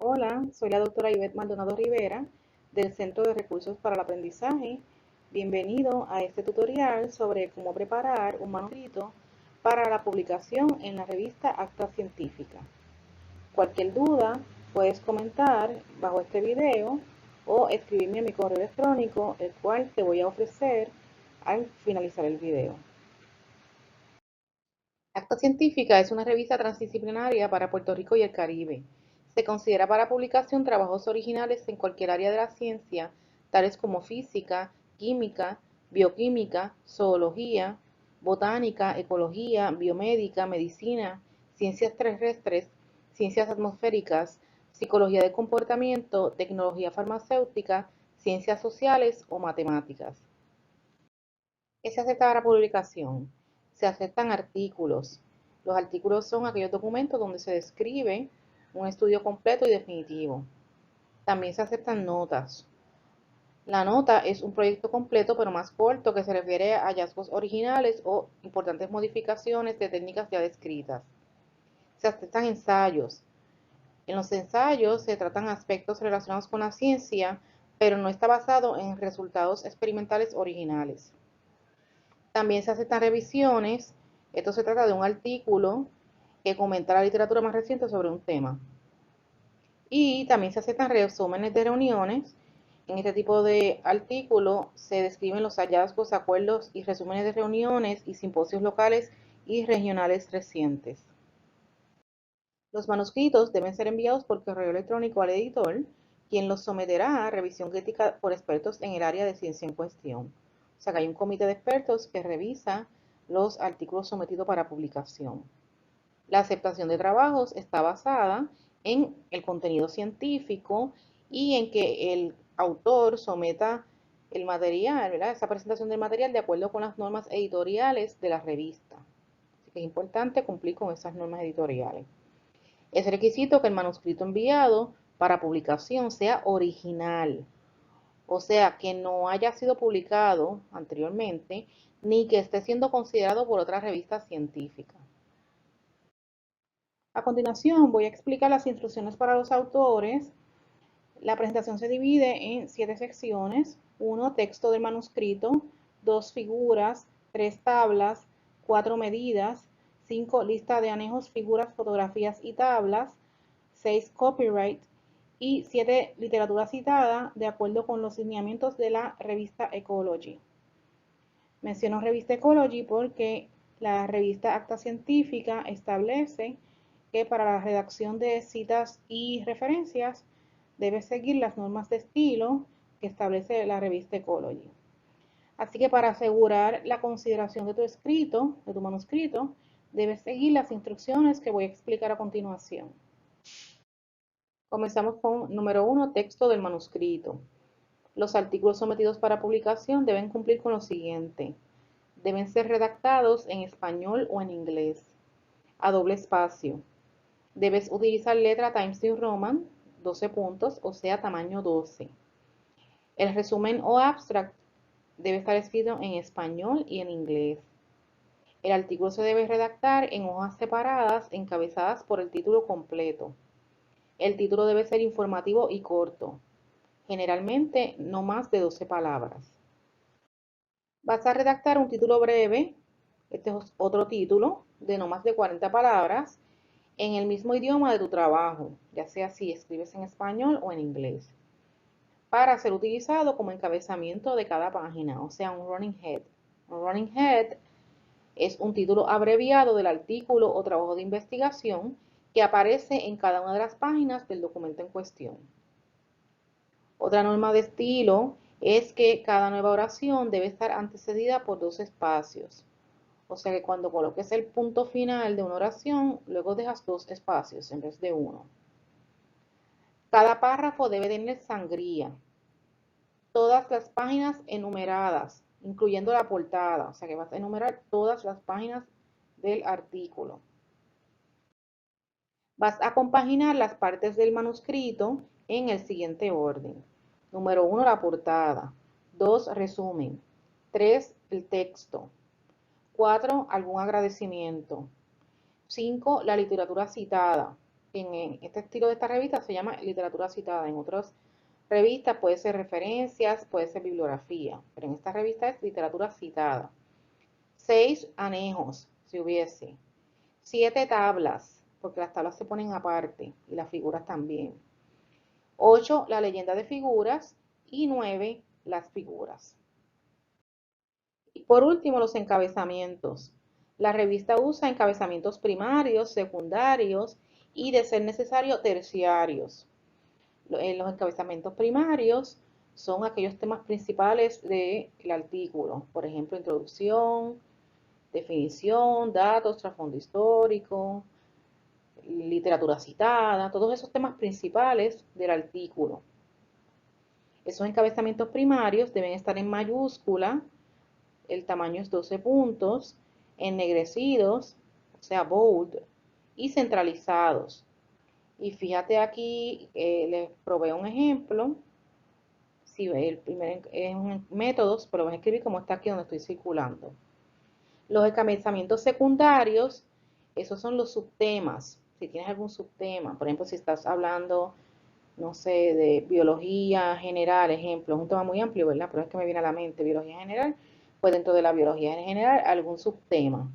Hola, soy la doctora Ivette Maldonado Rivera del Centro de Recursos para el Aprendizaje. Bienvenido a este tutorial sobre cómo preparar un manuscrito para la publicación en la revista Acta Científica. Cualquier duda puedes comentar bajo este video o escribirme a mi correo electrónico, el cual te voy a ofrecer al finalizar el video. Acta Científica es una revista transdisciplinaria para Puerto Rico y el Caribe. Se considera para publicación trabajos originales en cualquier área de la ciencia, tales como física, química, bioquímica, zoología, botánica, ecología, biomédica, medicina, ciencias terrestres, ciencias atmosféricas, psicología del comportamiento, tecnología farmacéutica, ciencias sociales o matemáticas. ¿Qué se acepta para publicación? Se aceptan artículos. Los artículos son aquellos documentos donde se describe un estudio completo y definitivo. También se aceptan notas. La nota es un proyecto completo pero más corto que se refiere a hallazgos originales o importantes modificaciones de técnicas ya descritas. Se aceptan ensayos. En los ensayos se tratan aspectos relacionados con la ciencia, pero no está basado en resultados experimentales originales. También se aceptan revisiones. Esto se trata de un artículo que comenta la literatura más reciente sobre un tema. Y también se aceptan resúmenes de reuniones. En este tipo de artículo se describen los hallazgos, acuerdos y resúmenes de reuniones y simposios locales y regionales recientes. Los manuscritos deben ser enviados por correo electrónico al editor, quien los someterá a revisión crítica por expertos en el área de ciencia en cuestión. O sea que hay un comité de expertos que revisa los artículos sometidos para publicación. La aceptación de trabajos está basada en el contenido científico y en que el autor someta el material, ¿verdad? Esa presentación del material de acuerdo con las normas editoriales de la revista. Así que es importante cumplir con esas normas editoriales. Es requisito que el manuscrito enviado para publicación sea original, o sea, que no haya sido publicado anteriormente ni que esté siendo considerado por otra revista científica. A continuación voy a explicar las instrucciones para los autores. La presentación se divide en 7 secciones: 1, texto del manuscrito; 2, figuras; 3, tablas; 4, medidas; 5, lista de anejos, figuras, fotografías y tablas; 6, copyright; y 7, literatura citada de acuerdo con los lineamientos de la revista Ecology. Menciono revista Ecology porque la revista Acta Científica establece que para la redacción de citas y referencias debe seguir las normas de estilo que establece la revista Ecology. Así que para asegurar la consideración de tu escrito, de tu manuscrito, debes seguir las instrucciones que voy a explicar a continuación. Comenzamos con número 1, texto del manuscrito. Los artículos sometidos para publicación deben cumplir con lo siguiente. Deben ser redactados en español o en inglés, a doble espacio. Debes utilizar letra Times New Roman, 12 puntos, o sea, tamaño 12. El resumen o abstract debe estar escrito en español y en inglés. El artículo se debe redactar en hojas separadas, encabezadas por el título completo. El título debe ser informativo y corto, generalmente no más de 12 palabras. Vas a redactar un título breve, este es otro título, de no más de 40 palabras, en el mismo idioma de tu trabajo, ya sea si escribes en español o en inglés, para ser utilizado como encabezamiento de cada página, o sea, un running head. Un running head es un título abreviado del artículo o trabajo de investigación que aparece en cada una de las páginas del documento en cuestión. Otra norma de estilo es que cada nueva oración debe estar antecedida por 2 espacios. O sea que cuando coloques el punto final de una oración, luego dejas 2 espacios en vez de 1. Cada párrafo debe tener sangría. Todas las páginas enumeradas, incluyendo la portada. O sea que vas a enumerar todas las páginas del artículo. Vas a compaginar las partes del manuscrito en el siguiente orden. Número 1, la portada. 2, resumen. 3, el texto. 4, algún agradecimiento. 5, la literatura citada. en este estilo de esta revista se llama literatura citada. En otras revistas puede ser referencias, puede ser bibliografía, pero en esta revista es literatura citada. 6 anejos, si hubiese. 7 tablas, porque las tablas se ponen aparte y las figuras también. 8 la leyenda de figuras y 9 las figuras. Y por último, los encabezamientos. La revista usa encabezamientos primarios, secundarios y, de ser necesario, terciarios. Los encabezamientos primarios son aquellos temas principales del artículo, por ejemplo, introducción, definición, datos, trasfondo histórico, literatura citada, todos esos temas principales del artículo. Esos encabezamientos primarios deben estar en mayúscula, el tamaño es 12 puntos, ennegrecidos, o sea, bold, y centralizados. Y fíjate aquí, les proveo un ejemplo. Si el primer es un métodos, pero lo voy a escribir como está aquí donde estoy circulando. Los encabezamientos secundarios, esos son los subtemas. Si tienes algún subtema, por ejemplo, si estás hablando, no sé, de biología general, ejemplo, es un tema muy amplio, ¿verdad? Pero es que me viene a la mente biología general, pues dentro de la biología en general, algún subtema.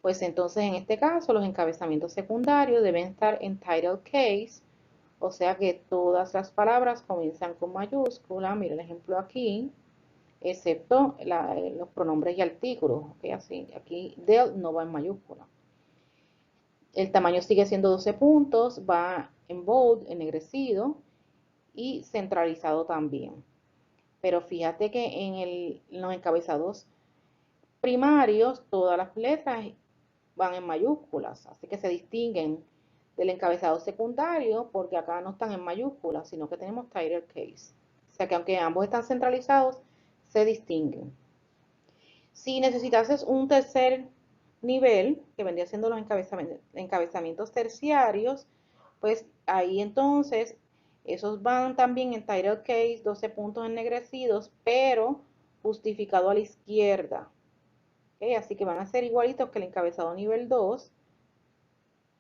Pues entonces, en este caso, los encabezamientos secundarios deben estar en title case, o sea que todas las palabras comienzan con mayúscula, mira el ejemplo aquí, excepto los pronombres y artículos, ¿ok? Así, aquí del no va en mayúscula. El tamaño sigue siendo 12 puntos, va en bold, ennegrecido y centralizado también. Pero fíjate que en los encabezados primarios todas las letras van en mayúsculas, así que se distinguen del encabezado secundario porque acá no están en mayúsculas, sino que tenemos title case. O sea que aunque ambos están centralizados, se distinguen. Si necesitases un tercer nivel, que vendría siendo los encabezamientos terciarios, pues ahí entonces esos van también en title case, 12 puntos ennegrecidos, pero justificado a la izquierda. ¿Okay? Así que van a ser igualitos que el encabezado nivel 2,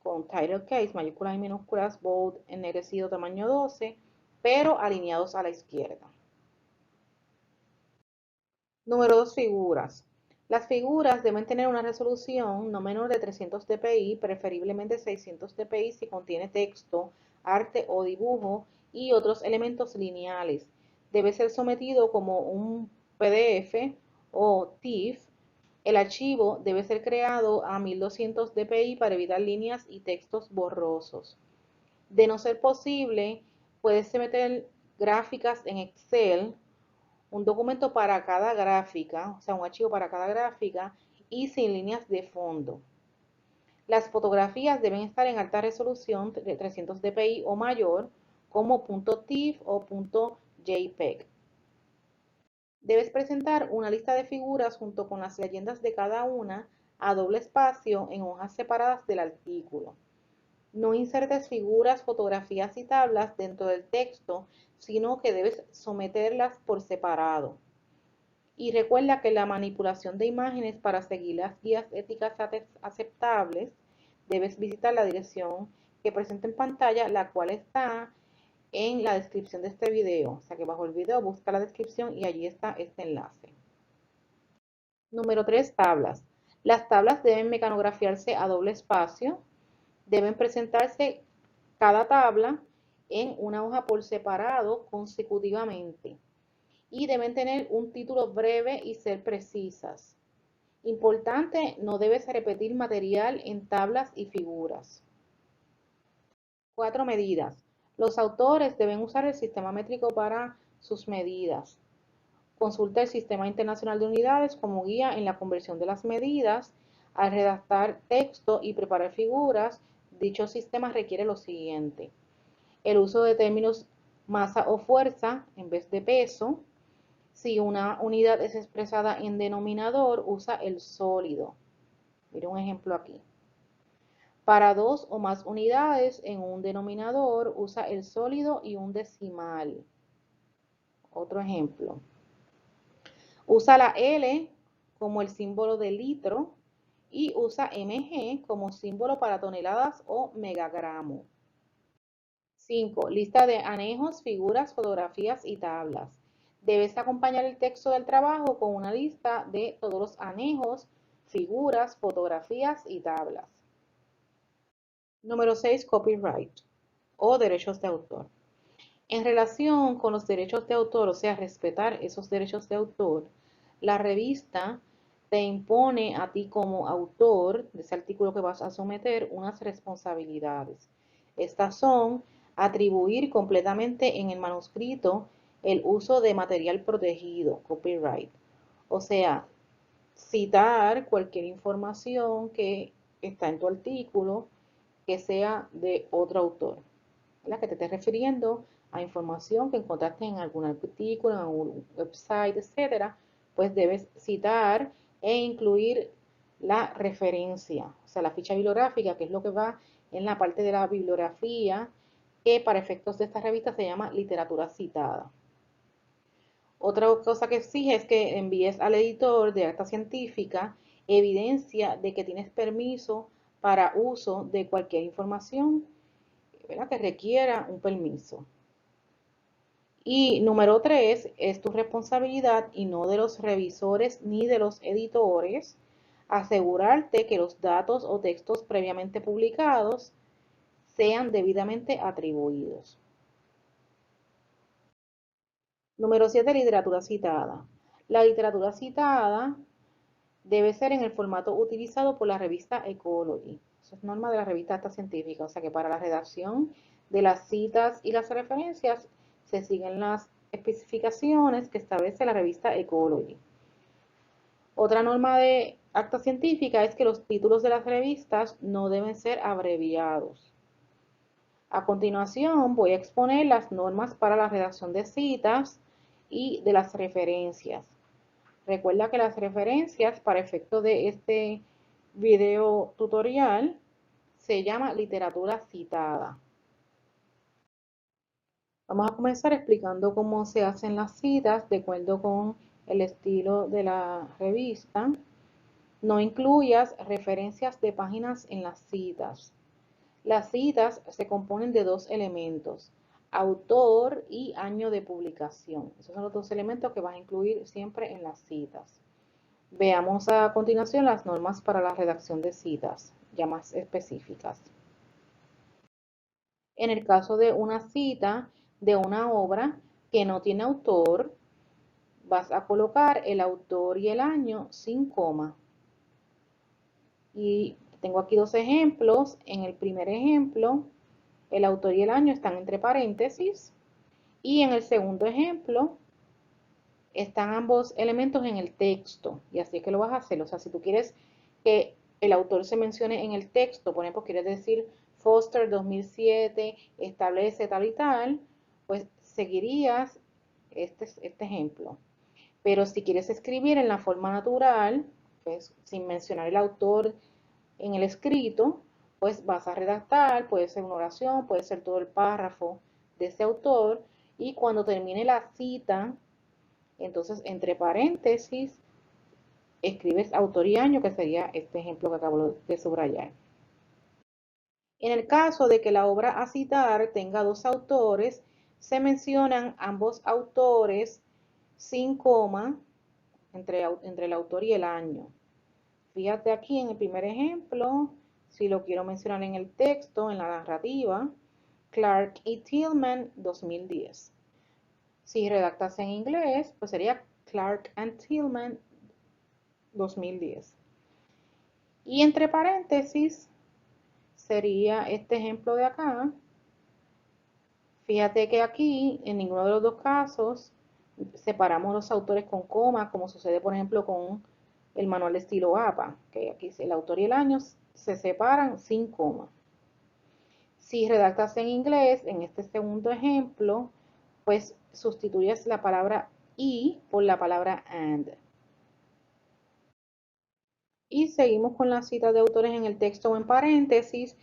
con title case, mayúsculas y minúsculas, bold, ennegrecido, tamaño 12, pero alineados a la izquierda. Número 2, figuras. Las figuras deben tener una resolución no menor de 300 dpi, preferiblemente 600 dpi si contiene texto, arte o dibujo y otros elementos lineales. Debe ser sometido como un PDF o TIFF. El archivo debe ser creado a 1200 dpi para evitar líneas y textos borrosos. De no ser posible, puedes meter gráficas en Excel, un documento para cada gráfica, o sea, un archivo para cada gráfica y sin líneas de fondo. Las fotografías deben estar en alta resolución de 300 dpi o mayor, como .tif o .jpeg. Debes presentar una lista de figuras junto con las leyendas de cada una a doble espacio en hojas separadas del artículo. No insertes figuras, fotografías y tablas dentro del texto, sino que debes someterlas por separado. Y recuerda que la manipulación de imágenes para seguir las guías éticas aceptables, debes visitar la dirección que presenta en pantalla, la cual está en la descripción de este video. O sea que bajo el video busca la descripción y allí está este enlace. Número 3, tablas. Las tablas deben mecanografiarse a doble espacio. Deben presentarse cada tabla en una hoja por separado consecutivamente. Y deben tener un título breve y ser precisas. Importante, no debes repetir material en tablas y figuras. 4 medidas. Los autores deben usar el sistema métrico para sus medidas. Consulta el Sistema Internacional de Unidades como guía en la conversión de las medidas. Al redactar texto y preparar figuras, dicho sistema requiere lo siguiente: el uso de términos masa o fuerza en vez de peso. Si una unidad es expresada en denominador, usa el sólido. Mira un ejemplo aquí. Para 2 o más unidades en un denominador, usa el sólido y un decimal. Otro ejemplo. Usa la L como el símbolo de litro y usa mg como símbolo para toneladas o megagramo. 5. Lista de anejos, figuras, fotografías y tablas. Debes acompañar el texto del trabajo con una lista de todos los anejos, figuras, fotografías y tablas. Número 6. Copyright o derechos de autor. En relación con los derechos de autor, o sea, respetar esos derechos de autor, la revista te impone a ti como autor de ese artículo que vas a someter unas responsabilidades. Estas son atribuir completamente en el manuscrito el uso de material protegido, copyright. O sea, citar cualquier información que está en tu artículo que sea de otro autor, ¿verdad? Que te estés refiriendo a información que encontraste en algún artículo, en algún website, etcétera, pues debes citar e incluir la referencia, o sea, la ficha bibliográfica, que es lo que va en la parte de la bibliografía, que para efectos de esta revista se llama literatura citada. Otra cosa que exige es que envíes al editor de acta científica evidencia de que tienes permiso para uso de cualquier información, ¿verdad?, que requiera un permiso. Y número 3, es tu responsabilidad y no de los revisores ni de los editores asegurarte que los datos o textos previamente publicados sean debidamente atribuidos. Número 7, literatura citada. La literatura citada debe ser en el formato utilizado por la revista Ecology. Eso es norma de la revista Acta Científica, o sea que para la redacción de las citas y las referencias se siguen las especificaciones que establece la revista Ecology. Otra norma de Acta Científica es que los títulos de las revistas no deben ser abreviados. A continuación voy a exponer las normas para la redacción de citas y de las referencias. Recuerda que las referencias para efecto de este video tutorial se llama literatura citada. Vamos a comenzar explicando cómo se hacen las citas de acuerdo con el estilo de la revista. No incluyas referencias de páginas en las citas. Las citas se componen de dos elementos, autor y año de publicación. Esos son los dos elementos que vas a incluir siempre en las citas. Veamos a continuación las normas para la redacción de citas, ya más específicas. En el caso de una cita de una obra que no tiene autor, vas a colocar el autor y el año sin coma. Y tengo aquí dos ejemplos. En el primer ejemplo, el autor y el año están entre paréntesis. Y en el segundo ejemplo, están ambos elementos en el texto. Y así es que lo vas a hacer. O sea, si tú quieres que el autor se mencione en el texto, por ejemplo, quieres decir Foster 2007 establece tal y tal, pues seguirías este ejemplo. Pero si quieres escribir en la forma natural, pues sin mencionar el autor en el escrito, pues vas a redactar, puede ser una oración, puede ser todo el párrafo de ese autor, y cuando termine la cita, entonces entre paréntesis, escribes autor y año, que sería este ejemplo que acabo de subrayar. En el caso de que la obra a citar tenga dos autores, se mencionan ambos autores sin coma entre el autor y el año. Fíjate aquí en el primer ejemplo, si lo quiero mencionar en el texto, en la narrativa, Clark y Tillman 2010. Si redactas en inglés, pues sería Clark and Tillman 2010. Y entre paréntesis sería este ejemplo de acá. Fíjate que aquí, en ninguno de los dos casos, separamos los autores con coma, como sucede, por ejemplo, con el manual de estilo APA, que aquí el autor y el año se separan sin coma. Si redactas en inglés, en este segundo ejemplo, pues sustituyes la palabra y por la palabra and. Y seguimos con las citas de autores en el texto o en paréntesis.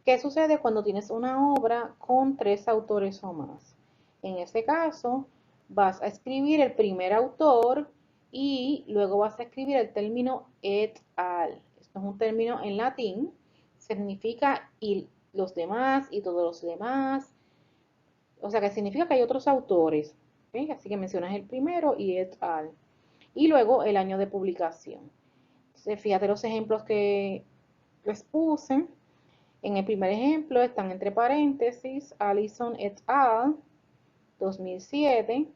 ¿Qué sucede cuando tienes una obra con tres autores o más? En este caso, vas a escribir el primer autor y luego vas a escribir el término et al. Esto es un término en latín, significa y los demás y todos los demás. o sea que significa que hay otros autores, ¿ok? Así que mencionas el primero y et al. Y luego el año de publicación. Entonces, fíjate los ejemplos que les puse. En el primer ejemplo están entre paréntesis Allison et al. 2007.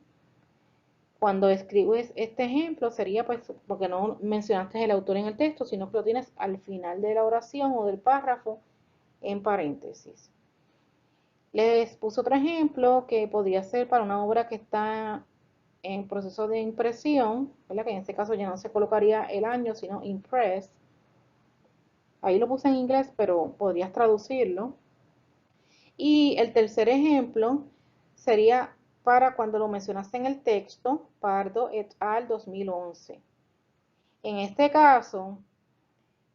Cuando escribes este ejemplo sería pues porque no mencionaste el autor en el texto, sino que lo tienes al final de la oración o del párrafo en paréntesis. Les puse otro ejemplo que podría ser para una obra que está en proceso de impresión, ¿verdad? Que en este caso ya no se colocaría el año, sino impress. Ahí lo puse en inglés, pero podrías traducirlo. Y el tercer ejemplo sería para cuando lo mencionaste en el texto, Pardo et al. 2011. En este caso,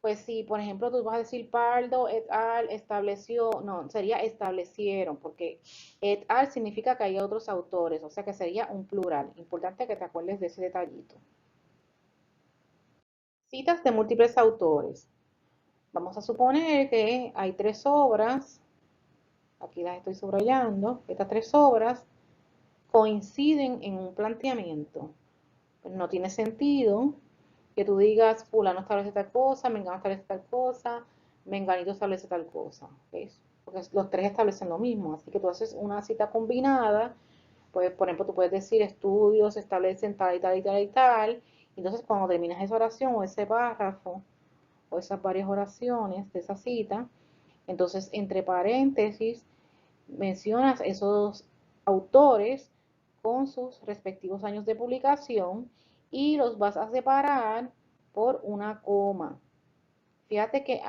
pues si por ejemplo tú vas a decir Pardo et al. Estableció, no, sería establecieron, porque et al. significa que hay otros autores, o sea que sería un plural. Importante que te acuerdes de ese detallito. Citas de múltiples autores. Vamos a suponer que hay tres obras, aquí las estoy subrayando, estas tres obras coinciden en un planteamiento. Pues no tiene sentido que tú digas, fulano establece tal cosa, mengano establece tal cosa, menganito establece tal cosa, ¿ves? Porque los tres establecen lo mismo, así que tú haces una cita combinada, pues por ejemplo tú puedes decir estudios establecen tal y tal y tal y tal, y entonces cuando terminas esa oración o ese párrafo, o esas varias oraciones de esa cita, entonces entre paréntesis mencionas esos autores con sus respectivos años de publicación y los vas a separar por una coma. Fíjate que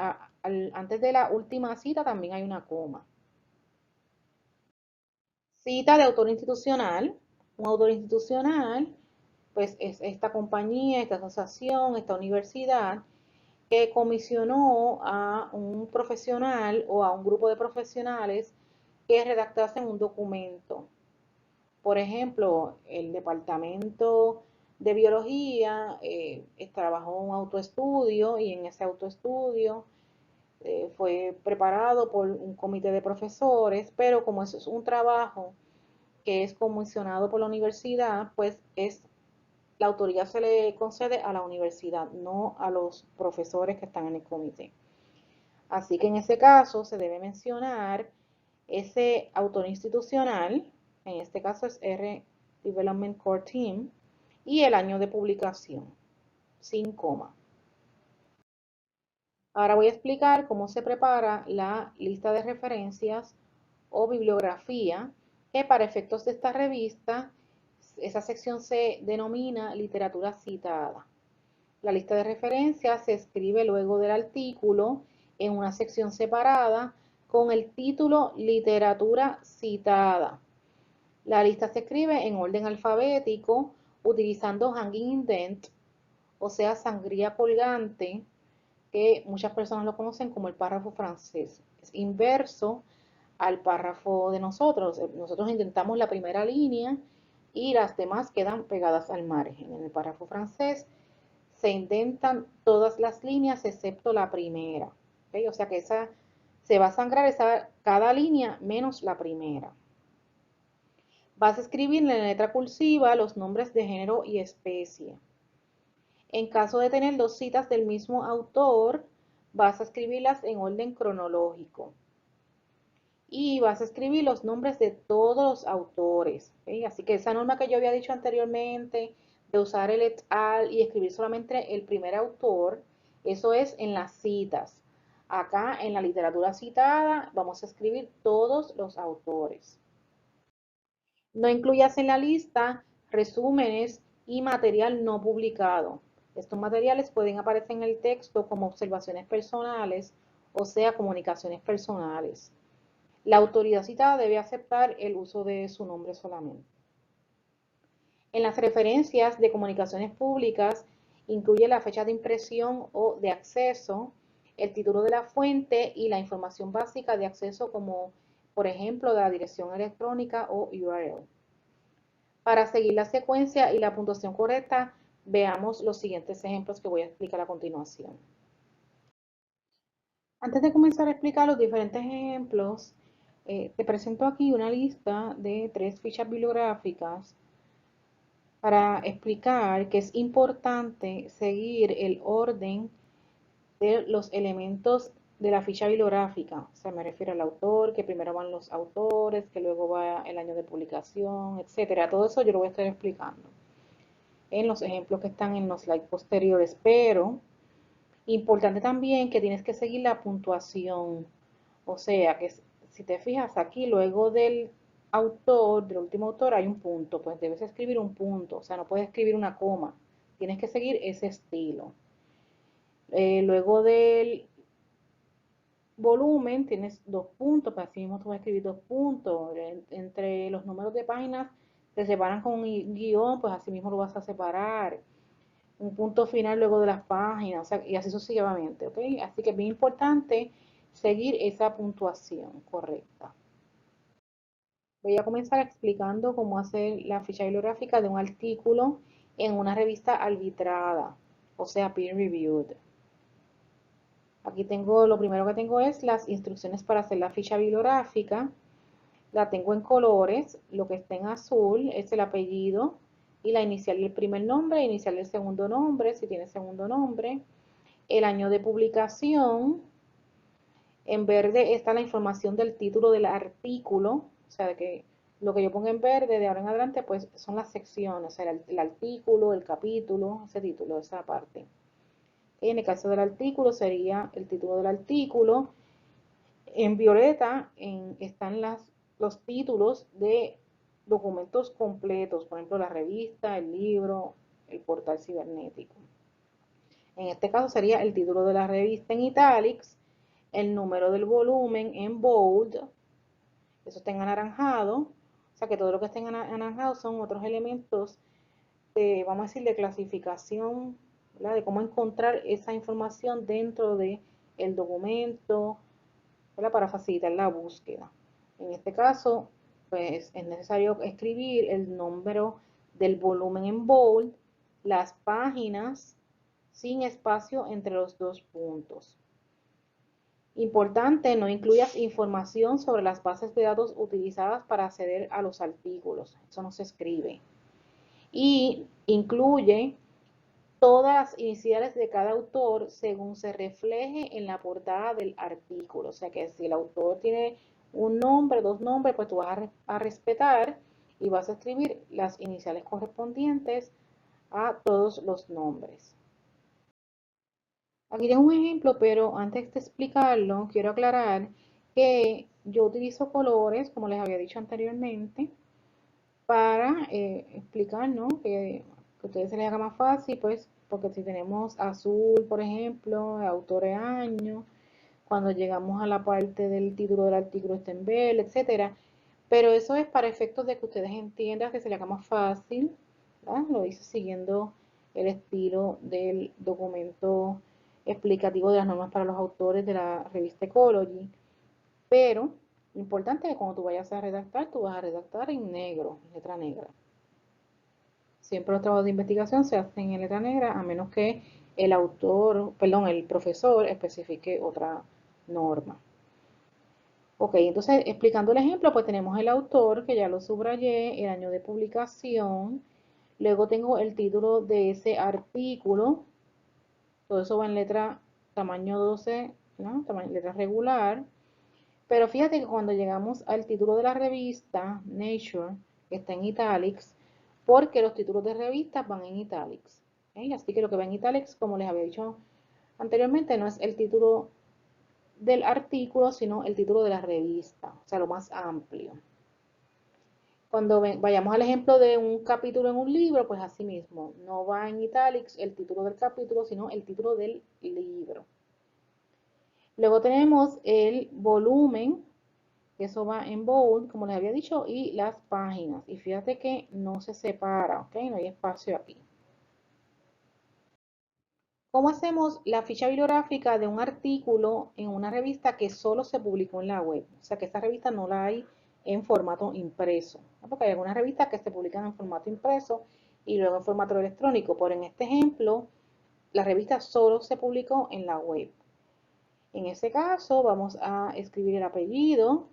antes de la última cita también hay una coma. Cita de autor institucional. Un autor institucional, pues es esta compañía, esta asociación, esta universidad que comisionó a un profesional o a un grupo de profesionales que redactasen un documento. Por ejemplo, el departamento de biología trabajó un autoestudio y en ese autoestudio fue preparado por un comité de profesores, pero como eso es un trabajo que es comisionado por la universidad, pues la autoría se le concede a la universidad, no a los profesores que están en el comité. Así que en ese caso se debe mencionar ese autor institucional, en este caso es R Development Core Team, y el año de publicación, sin coma. Ahora voy a explicar cómo se prepara la lista de referencias o bibliografía, que para efectos de esta revista, esa sección se denomina literatura citada. La lista de referencias se escribe luego del artículo en una sección separada con el título Literatura citada. La lista se escribe en orden alfabético utilizando hanging indent, o sea, sangría colgante, que muchas personas lo conocen como el párrafo francés. Es inverso al párrafo de nosotros. Nosotros intentamos la primera línea y las demás quedan pegadas al margen. En el párrafo francés se intentan todas las líneas excepto la primera. ¿Okay? O sea que esa se va a sangrar cada línea menos la primera. Vas a escribir en la letra cursiva los nombres de género y especie. En caso de tener dos citas del mismo autor, vas a escribirlas en orden cronológico. Y vas a escribir los nombres de todos los autores. ¿Okay? Así que esa norma que yo había dicho anteriormente de usar el et al y escribir solamente el primer autor, eso es en las citas. Acá en la literatura citada vamos a escribir todos los autores. No incluyas en la lista resúmenes y material no publicado. Estos materiales pueden aparecer en el texto como observaciones personales, o sea, comunicaciones personales. La autoridad citada debe aceptar el uso de su nombre solamente. En las referencias de comunicaciones públicas incluye la fecha de impresión o de acceso, el título de la fuente y la información básica de acceso como, por ejemplo, la dirección electrónica o URL. Para seguir la secuencia y la puntuación correcta, veamos los siguientes ejemplos que voy a explicar a continuación. Antes de comenzar a explicar los diferentes ejemplos, Te presento aquí una lista de 3 fichas bibliográficas para explicar que es importante seguir el orden de los elementos de la ficha bibliográfica. O sea, me refiero al autor, que primero van los autores, que luego va el año de publicación, etcétera. Todo eso yo lo voy a estar explicando en los ejemplos que están en los slides posteriores, pero importante también que tienes que seguir la puntuación. O sea, que si te fijas aquí, luego del autor, del último autor, hay un punto, pues debes escribir un punto, o sea, no puedes escribir una coma, tienes que seguir ese estilo. Luego del volumen tienes 2 puntos, pues así mismo tú vas a escribir 2 puntos. Entre los números de páginas se separan con un guión, pues así mismo lo vas a separar. Un punto final luego de las páginas, o sea, y así sucesivamente, ¿ok? Así que es bien importante seguir esa puntuación correcta. Voy a comenzar explicando cómo hacer la ficha bibliográfica de un artículo en una revista arbitrada, o sea, peer reviewed. Aquí tengo, lo primero que tengo es las instrucciones para hacer la ficha bibliográfica. La tengo en colores, lo que está en azul es el apellido y la inicial del primer nombre, inicial del segundo nombre, si tiene segundo nombre, el año de publicación. En verde está la información del título del artículo, o sea, que lo que yo pongo en verde de ahora en adelante, pues son las secciones, o sea, el artículo, el capítulo, ese título, esa parte. En el caso del artículo sería el título del artículo. En violeta están los títulos de documentos completos, por ejemplo, la revista, el libro, el portal cibernético. En este caso sería el título de la revista en italics, el número del volumen en bold, eso está en anaranjado, o sea que todo lo que está en anaranjado son otros elementos de, vamos a decir, de clasificación, ¿verdad? De cómo encontrar esa información dentro del documento, ¿verdad? Para facilitar la búsqueda. En este caso, pues es necesario escribir el número del volumen en bold, las páginas sin espacio entre los 2 puntos. Importante, no incluyas información sobre las bases de datos utilizadas para acceder a los artículos. Eso no se escribe. Y incluye todas las iniciales de cada autor según se refleje en la portada del artículo. O sea que si el autor tiene un nombre, 2 nombres, pues tú vas a respetar y vas a escribir las iniciales correspondientes a todos los nombres. Aquí tengo un ejemplo, pero antes de explicarlo, quiero aclarar que yo utilizo colores, como les había dicho anteriormente, para explicar, ¿no? Que a ustedes se les haga más fácil, pues, porque si tenemos azul, por ejemplo, autor de año, cuando llegamos a la parte del título del artículo está en verde, etcétera. Pero eso es para efectos de que ustedes entiendan que se les haga más fácil, ¿verdad? Lo hice siguiendo el estilo del documento explicativo de las normas para los autores de la revista Ecology. Pero lo importante es que cuando tú vayas a redactar, tú vas a redactar en negro, en letra negra. Siempre los trabajos de investigación se hacen en letra negra, a menos que el autor, perdón, el profesor especifique otra norma. Ok, entonces explicando el ejemplo, pues tenemos el autor, que ya lo subrayé, el año de publicación, luego tengo el título de ese artículo, todo eso va en letra tamaño 12, ¿no? Letra regular, pero fíjate que cuando llegamos al título de la revista, Nature, que está en italics, porque los títulos de revistas van en italics. ¿Ok? Así que lo que va en italics, como les había dicho anteriormente, no es el título del artículo, sino el título de la revista, o sea, lo más amplio. Cuando vayamos al ejemplo de un capítulo en un libro, pues así mismo, no va en italics el título del capítulo, sino el título del libro. Luego tenemos el volumen, que eso va en bold, como les había dicho, y las páginas. Y fíjate que no se separa, ¿ok? No hay espacio aquí. ¿Cómo hacemos la ficha bibliográfica de un artículo en una revista que solo se publicó en la web? O sea, que esta revista no la hay en formato impreso, ¿no? Porque hay algunas revistas que se publican en formato impreso y luego en formato electrónico, pero en este ejemplo, la revista solo se publicó en la web. En ese caso, vamos a escribir el apellido,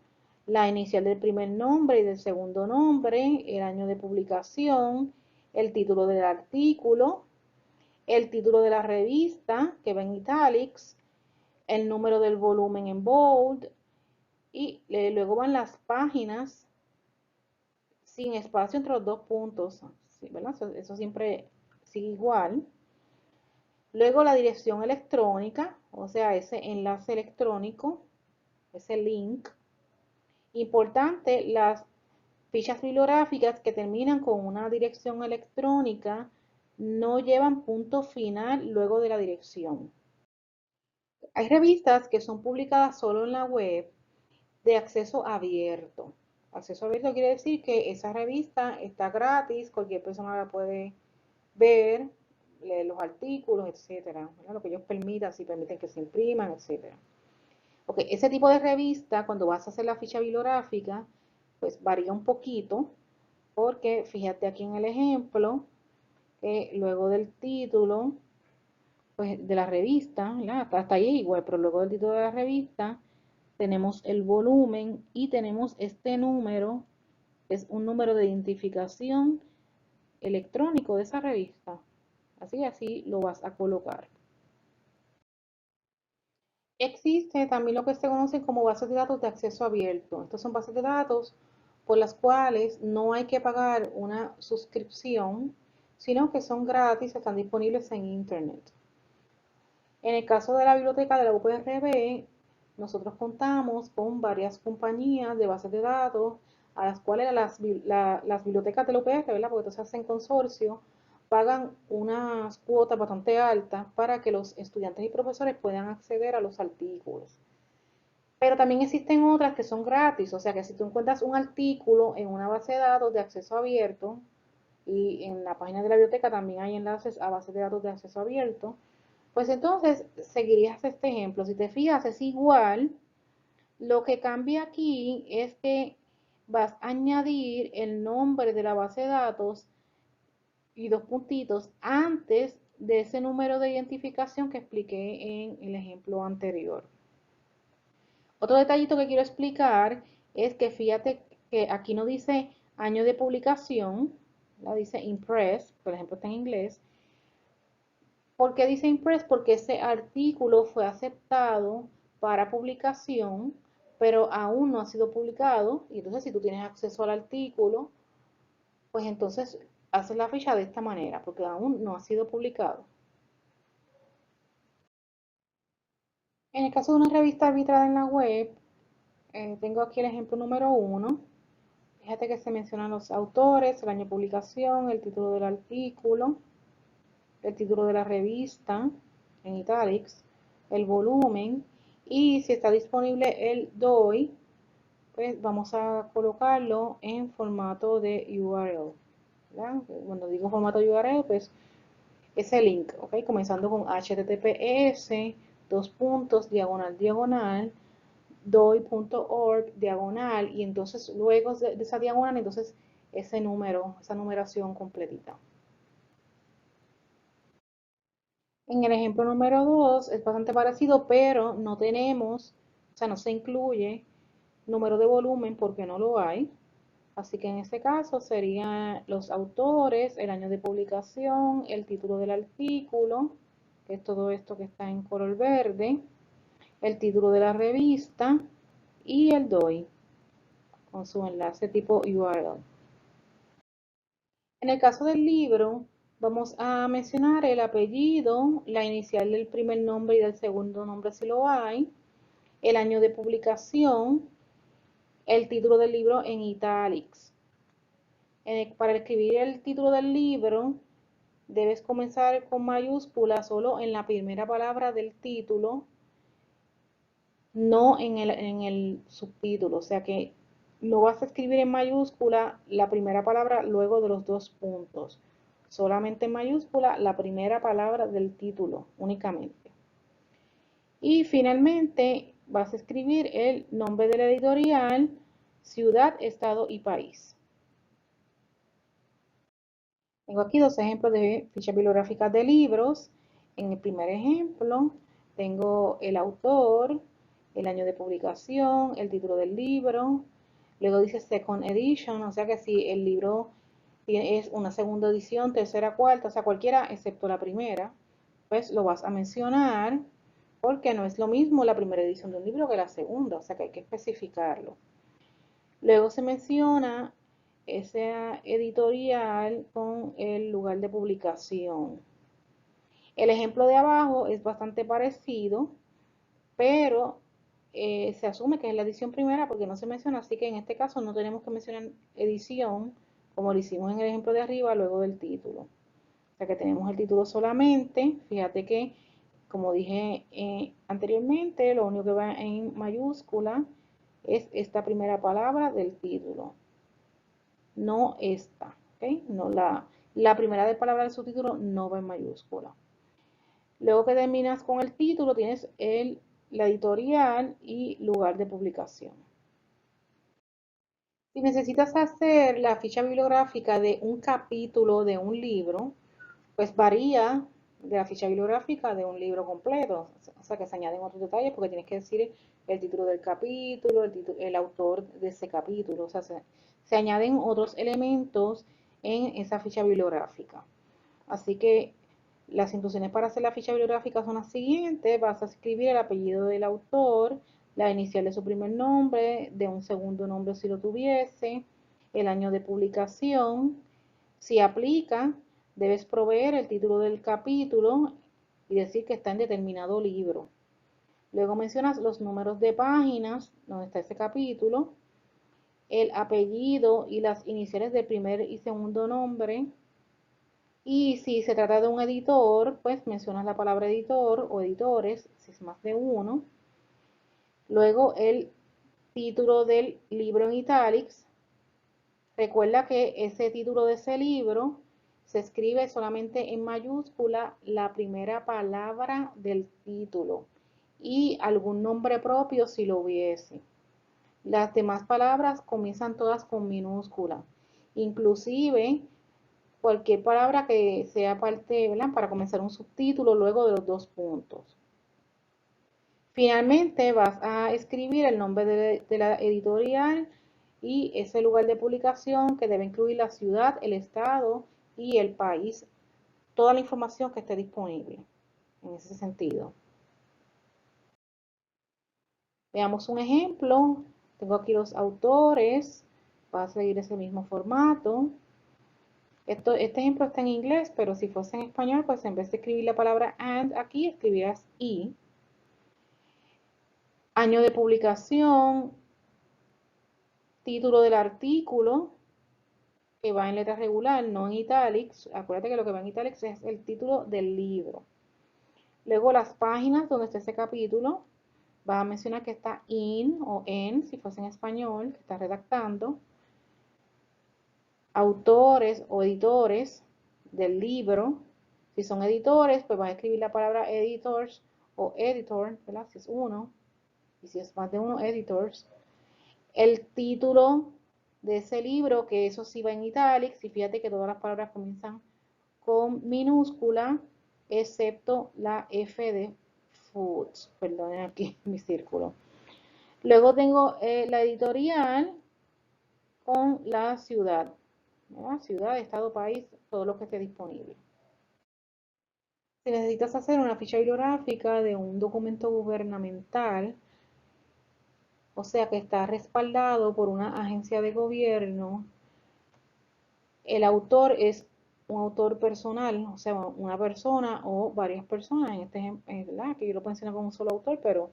la inicial del primer nombre y del segundo nombre, el año de publicación, el título del artículo, el título de la revista, que va en italics, el número del volumen en bold, y luego van las páginas sin espacio entre los dos puntos, ¿sí? ¿Verdad? Eso siempre sigue igual. Luego la dirección electrónica, o sea, ese enlace electrónico, ese link. Importante, las fichas bibliográficas que terminan con una dirección electrónica no llevan punto final luego de la dirección. Hay revistas que son publicadas solo en la web de acceso abierto. Acceso abierto quiere decir que esa revista está gratis, cualquier persona la puede ver, leer los artículos, etcétera, ¿verdad? Lo que ellos permitan, si permiten que se impriman, etcétera. Ok, ese tipo de revista, cuando vas a hacer la ficha bibliográfica, pues varía un poquito, porque fíjate aquí en el ejemplo, que luego del título, pues de la revista, ¿verdad? Hasta ahí igual, pero luego del título de la revista, tenemos el volumen y tenemos este número, es un número de identificación electrónico de esa revista. Así lo vas a colocar. Existe también lo que se conoce como bases de datos de acceso abierto. Estas son bases de datos por las cuales no hay que pagar una suscripción, sino que son gratis, están disponibles en Internet. En el caso de la biblioteca de la UPRB, nosotros contamos con varias compañías de bases de datos a las cuales las bibliotecas de la UPR, ¿verdad? Porque esto se hace en consorcio, pagan unas cuotas bastante altas para que los estudiantes y profesores puedan acceder a los artículos. Pero también existen otras que son gratis, o sea que si tú encuentras un artículo en una base de datos de acceso abierto, y en la página de la biblioteca también hay enlaces a bases de datos de acceso abierto, pues entonces seguirías este ejemplo. Si te fijas, es igual. Lo que cambia aquí es que vas a añadir el nombre de la base de datos y dos puntitos antes de ese número de identificación que expliqué en el ejemplo anterior. Otro detallito que quiero explicar es que fíjate que aquí no dice año de publicación, la dice impress, por ejemplo está en inglés. ¿Por qué dice impress? Porque ese artículo fue aceptado para publicación, pero aún no ha sido publicado. Y entonces si tú tienes acceso al artículo, pues entonces haces la ficha de esta manera, porque aún no ha sido publicado. En el caso de una revista arbitrada en la web, tengo aquí el ejemplo número 1. Fíjate que se mencionan los autores, el año de publicación, el título del artículo, el título de la revista en italics, el volumen y si está disponible el DOI, pues vamos a colocarlo en formato de URL. ¿verdad? Cuando digo formato URL, pues ese link, ¿ok? Comenzando con https, dos puntos, diagonal, diagonal, doi.org, diagonal, y entonces luego de esa diagonal, entonces ese número, esa numeración completita. En el ejemplo número 2 es bastante parecido, pero no tenemos, o sea, no se incluye número de volumen porque no lo hay. Así que en este caso serían los autores, el año de publicación, el título del artículo, que es todo esto que está en color verde, el título de la revista y el DOI con su enlace tipo URL. En el caso del libro, vamos a mencionar el apellido, la inicial del primer nombre y del segundo nombre si lo hay, el año de publicación, el título del libro en italics. Para escribir el título del libro, debes comenzar con mayúsculas solo en la primera palabra del título, no en el subtítulo. O sea que no vas a escribir en mayúscula la primera palabra luego de los dos puntos. Solamente en mayúscula la primera palabra del título únicamente. Y finalmente vas a escribir el nombre de la editorial, ciudad, estado y país. Tengo aquí dos ejemplos de fichas bibliográficas de libros. En el primer ejemplo tengo el autor, el año de publicación, el título del libro, Luego dice second edition, o sea que si el libro es una segunda edición, tercera, cuarta, o sea, cualquiera excepto la primera, pues lo vas a mencionar porque no es lo mismo la primera edición de un libro que la segunda, o sea que hay que especificarlo. Luego se menciona esa editorial con el lugar de publicación. El ejemplo de abajo es bastante parecido, pero se asume que es la edición primera porque no se menciona, así que en este caso no tenemos que mencionar edición como lo hicimos en el ejemplo de arriba luego del título. O sea que tenemos el título solamente. Fíjate que, como dije anteriormente, lo único que va en mayúscula es esta primera palabra del título, no esta, ¿ok? No la primera de palabra del subtítulo no va en mayúscula. Luego que terminas con el título, tienes la editorial y lugar de publicación. Si necesitas hacer la ficha bibliográfica de un capítulo de un libro, pues varía de la ficha bibliográfica de un libro completo. O sea que se añaden otros detalles porque tienes que decir el título del capítulo, el autor de ese capítulo. O sea, se añaden otros elementos en esa ficha bibliográfica. Así que las instrucciones para hacer la ficha bibliográfica son las siguientes. Vas a escribir el apellido del autor, la inicial de su primer nombre, de un segundo nombre si lo tuviese, el año de publicación. Si aplica, debes proveer el título del capítulo y decir que está en determinado libro. Luego mencionas los números de páginas donde está ese capítulo, el apellido y las iniciales del primer y segundo nombre. Y si se trata de un editor, pues mencionas la palabra editor o editores, si es más de uno. Luego el título del libro en italics. Recuerda que ese título de ese libro se escribe solamente en mayúscula la primera palabra del título y algún nombre propio si lo hubiese. Las demás palabras comienzan todas con minúscula. Inclusive cualquier palabra que sea parte, ¿verdad? Para comenzar un subtítulo luego de los dos puntos. Finalmente vas a escribir el nombre de la editorial y ese lugar de publicación que debe incluir la ciudad, el estado y el país, toda la información que esté disponible en ese sentido. Veamos un ejemplo. Tengo aquí los autores. Va a seguir ese mismo formato. Este ejemplo está en inglés, pero si fuese en español, pues en vez de escribir la palabra and aquí, escribirás y. Año de publicación, título del artículo, que va en letra regular, no en italics. Acuérdate que lo que va en italics es el título del libro. Luego las páginas donde está ese capítulo, vas a mencionar que está in o en, si fuese en español, que está redactando. Autores o editores del libro. Si son editores, pues vas a escribir la palabra editors o editor, ¿verdad? Si es uno. Y si es más de uno, editors. El título de ese libro, que eso sí va en italics, y fíjate que todas las palabras comienzan con minúscula, excepto la F de foods. Perdonen aquí mi círculo. Luego tengo la editorial con la ciudad. ¿Verdad? Ciudad, estado, país, todo lo que esté disponible. Si necesitas hacer una ficha bibliográfica de un documento gubernamental, o sea que está respaldado por una agencia de gobierno, el autor es un autor personal, o sea, una persona o varias personas, en este ejemplo, ¿verdad? Que yo lo menciono como un solo autor, pero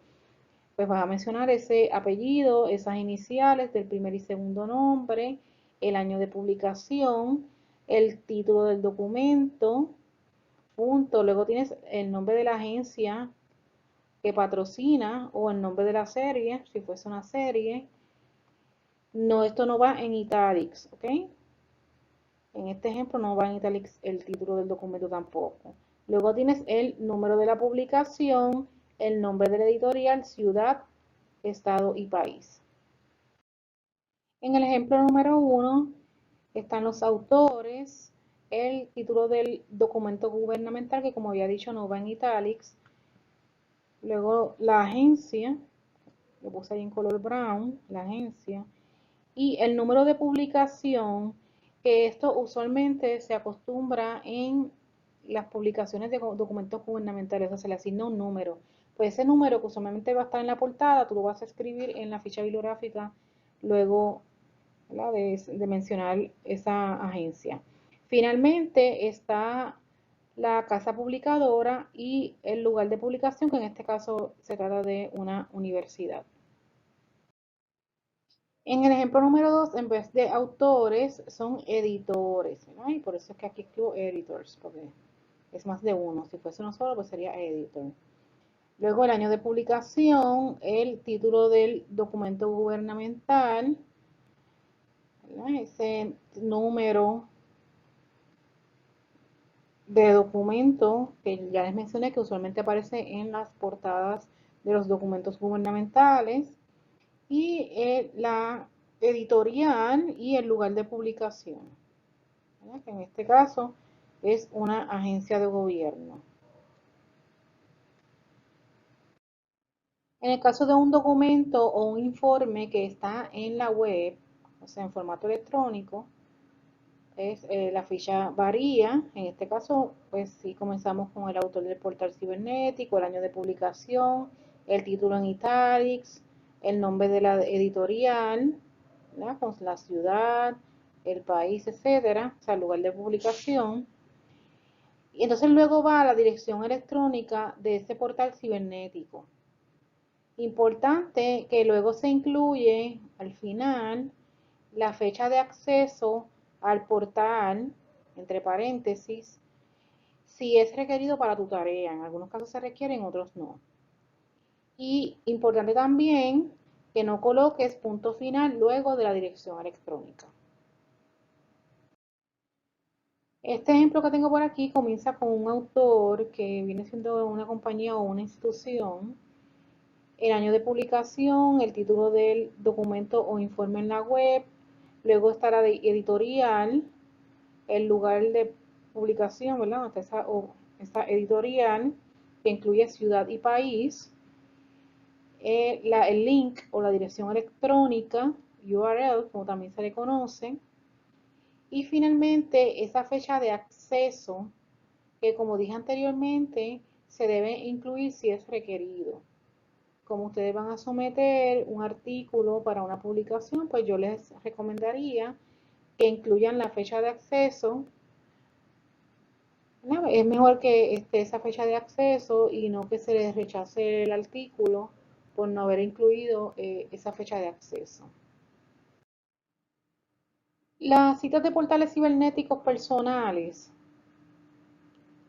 pues vas a mencionar ese apellido, esas iniciales del primer y segundo nombre, el año de publicación, el título del documento, punto. Luego tienes el nombre de la agencia que patrocina o el nombre de la serie, si fuese una serie. No, esto no va en italics, ¿ok? En este ejemplo no va en italics el título del documento tampoco. Luego tienes el número de la publicación, el nombre de la editorial, ciudad, estado y país. En el ejemplo número 1 están los autores, el título del documento gubernamental, que como había dicho no va en italics. Luego la agencia, lo puse ahí en color brown, la agencia, Y el número de publicación, que esto usualmente se acostumbra en las publicaciones de documentos gubernamentales, o sea, se le asigna un número. Pues ese número que usualmente va a estar en la portada, tú lo vas a escribir en la ficha bibliográfica luego, ¿verdad?, de mencionar esa agencia. Finalmente está la casa publicadora y el lugar de publicación, que en este caso se trata de una universidad. En el ejemplo número 2, en vez de autores, son editores, ¿verdad? Y por eso es que aquí escribo editors, porque es más de uno. Si fuese uno solo, pues sería editor. Luego el año de publicación, el título del documento gubernamental, ¿verdad?, ese número de documento que ya les mencioné que usualmente aparece en las portadas de los documentos gubernamentales, y la editorial y el lugar de publicación, ¿verdad?, que en este caso es una agencia de gobierno. En el caso de un documento o un informe que está en la web, o sea, en formato electrónico, la ficha varía. En este caso, pues sí, comenzamos con el autor del portal cibernético, el año de publicación, el título en italics, el nombre de la editorial, ¿verdad?, con la ciudad, el país, etcétera, o sea, el lugar de publicación. Y entonces luego va a la dirección electrónica de ese portal cibernético. Importante que luego se incluye al final la fecha de acceso al portal, entre paréntesis, si es requerido para tu tarea. En algunos casos se requiere, en otros no. Y importante también que no coloques punto final luego de la dirección electrónica. Este ejemplo que tengo por aquí comienza con un autor que viene siendo una compañía o una institución, el año de publicación, el título del documento o informe en la web, luego está la editorial, el lugar de publicación, ¿verdad?, esta editorial, que incluye ciudad y país, el link o la dirección electrónica, URL, como también se le conoce, y finalmente esa fecha de acceso, que como dije anteriormente, se debe incluir si es requerido. Como ustedes van a someter un artículo para una publicación, pues yo les recomendaría que incluyan la fecha de acceso. Es mejor que esté esa fecha de acceso y no que se les rechace el artículo por no haber incluido esa fecha de acceso. Las citas de portales cibernéticos personales,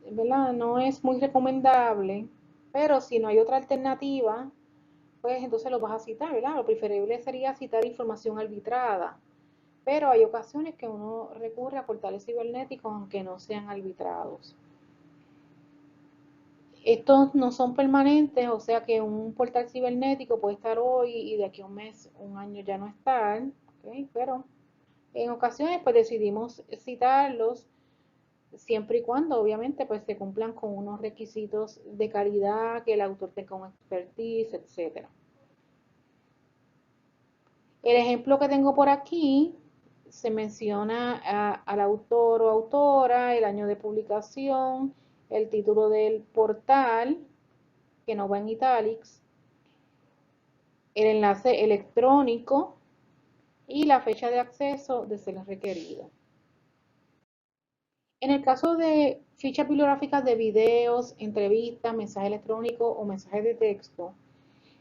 ¿verdad?, no es muy recomendable, pero si no hay otra alternativa, pues entonces lo vas a citar, ¿verdad? Lo preferible sería citar información arbitrada, pero hay ocasiones que uno recurre a portales cibernéticos aunque no sean arbitrados. Estos no son permanentes, o sea que un portal cibernético puede estar hoy y de aquí a un mes, un año ya no estar, ¿okay? Pero en ocasiones pues decidimos citarlos siempre y cuando obviamente pues se cumplan con unos requisitos de calidad, que el autor tenga un expertise, etcétera. El ejemplo que tengo por aquí se menciona al autor o autora, el año de publicación, el título del portal, que no va en italics, el enlace electrónico y la fecha de acceso de ser requerido. En el caso de fichas bibliográficas de videos, entrevistas, mensajes electrónicos o mensajes de texto,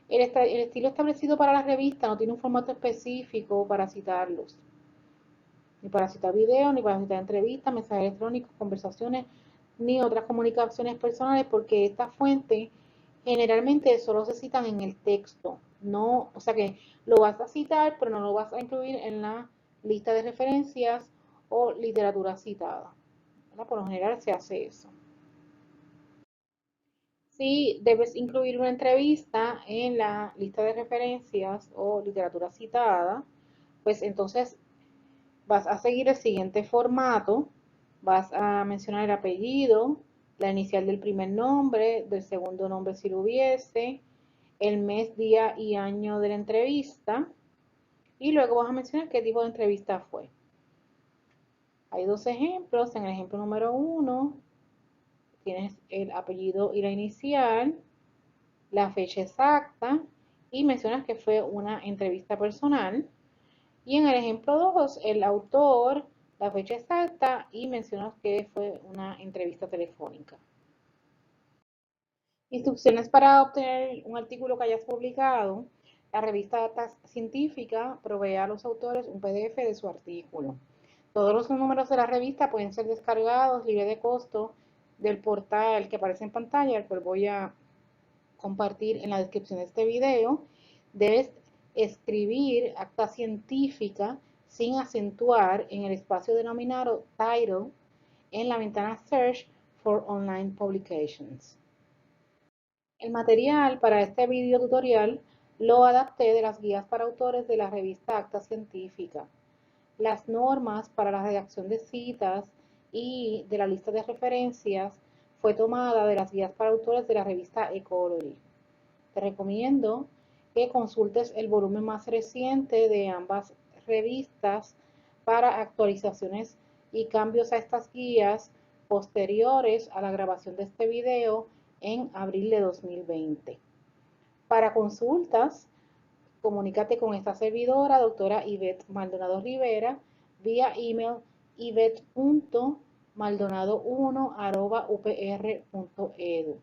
el estilo establecido para la revista no tiene un formato específico para citarlos, ni para citar videos, ni para citar entrevistas, mensajes electrónicos, conversaciones, ni otras comunicaciones personales, porque estas fuentes generalmente solo se citan en el texto. No, o sea que lo vas a citar, pero no lo vas a incluir en la lista de referencias o literatura citada, ¿verdad? Por lo general se hace eso. Si debes incluir una entrevista en la lista de referencias o literatura citada, pues entonces vas a seguir el siguiente formato. Vas a mencionar el apellido, la inicial del primer nombre, del segundo nombre si lo hubiese, el mes, día y año de la entrevista, y luego vas a mencionar qué tipo de entrevista fue. Hay dos ejemplos. En el ejemplo número 1 tienes el apellido y la inicial, la fecha exacta y mencionas que fue una entrevista personal. Y en el ejemplo 2 el autor, la fecha exacta y mencionas que fue una entrevista telefónica. Instrucciones para obtener un artículo que hayas publicado. La revista Data Científica provee a los autores un PDF de su artículo. Todos los números de la revista pueden ser descargados libre de costo del portal que aparece en pantalla, el cual voy a compartir en la descripción de este video. Debes escribir acta científica sin acentuar en el espacio denominado title en la ventana Search for Online Publications. El material para este video tutorial lo adapté de las guías para autores de la revista Acta Científica. Las normas para la redacción de citas y de la lista de referencias fue tomada de las guías para autores de la revista Ecology. Te recomiendo que consultes el volumen más reciente de ambas revistas para actualizaciones y cambios a estas guías posteriores a la grabación de este video en abril de 2020. Para consultas, comunícate con esta servidora, doctora Ivette Maldonado Rivera, vía email ivette.maldonado1@upr.edu.